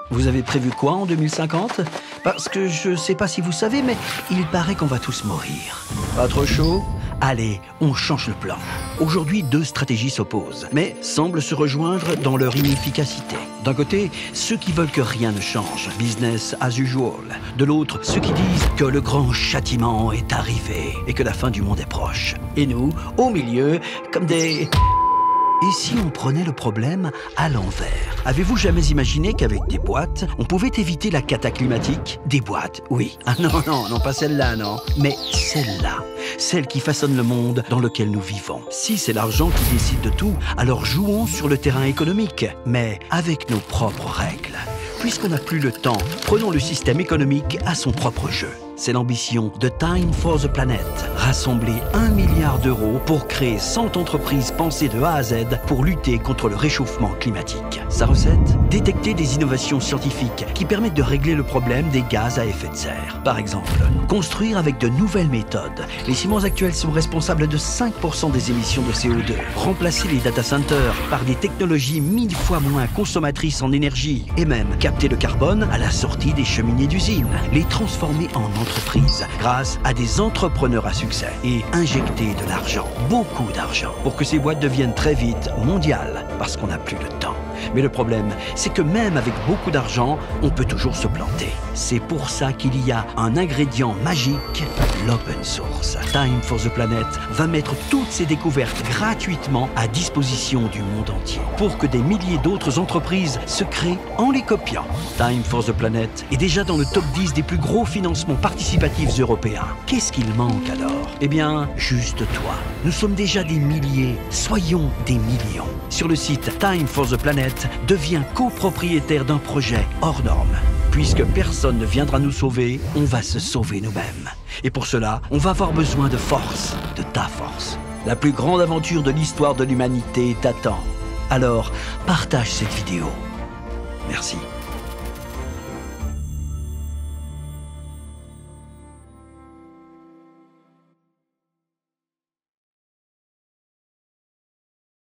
Vous avez prévu quoi en 2050? Parce que je sais pas si vous savez, mais il paraît qu'on va tous mourir. Pas trop chaud? Allez, on change le plan. Aujourd'hui, deux stratégies s'opposent, mais semblent se rejoindre dans leur inefficacité. D'un côté, ceux qui veulent que rien ne change, business as usual. De l'autre, ceux qui disent que le grand châtiment est arrivé et que la fin du monde est proche. Et nous, au milieu, comme des... Et si on prenait le problème à l'envers? Avez-vous jamais imaginé qu'avec des boîtes, on pouvait éviter la cata climatique? Des boîtes, oui. Ah non, pas celle-là, non. Mais celle-là, celle qui façonne le monde dans lequel nous vivons. Si c'est l'argent qui décide de tout, alors jouons sur le terrain économique, mais avec nos propres règles. Puisqu'on n'a plus le temps, prenons le système économique à son propre jeu. C'est l'ambition de Time for the Planet. Rassembler 1 milliard d'euros pour créer 100 entreprises pensées de A à Z pour lutter contre le réchauffement climatique. Sa recette? Détecter des innovations scientifiques qui permettent de régler le problème des gaz à effet de serre. Par exemple, construire avec de nouvelles méthodes. Les ciments actuels sont responsables de 5% des émissions de CO2. Remplacer les data centers par des technologies 1000 fois moins consommatrices en énergie. Et même capter le carbone à la sortie des cheminées d'usines. Les transformer en entreprise grâce à des entrepreneurs à succès et injecter de l'argent, beaucoup d'argent, pour que ces boîtes deviennent très vite mondiales parce qu'on n'a plus le temps. Mais le problème, c'est que même avec beaucoup d'argent, on peut toujours se planter. C'est pour ça qu'il y a un ingrédient magique, l'open source. Time for the Planet va mettre toutes ses découvertes gratuitement à disposition du monde entier pour que des milliers d'autres entreprises se créent en les copiant. Time for the Planet est déjà dans le top 10 des plus gros financements participatifs européens. Qu'est-ce qu'il manque alors? Eh bien, juste toi. Nous sommes déjà des milliers, soyons des millions. Sur le site Time for the Planet, deviens copropriétaire d'un projet hors norme. Puisque personne ne viendra nous sauver, on va se sauver nous-mêmes. Et pour cela, on va avoir besoin de force, de ta force. La plus grande aventure de l'histoire de l'humanité t'attend. Alors, partage cette vidéo. Merci.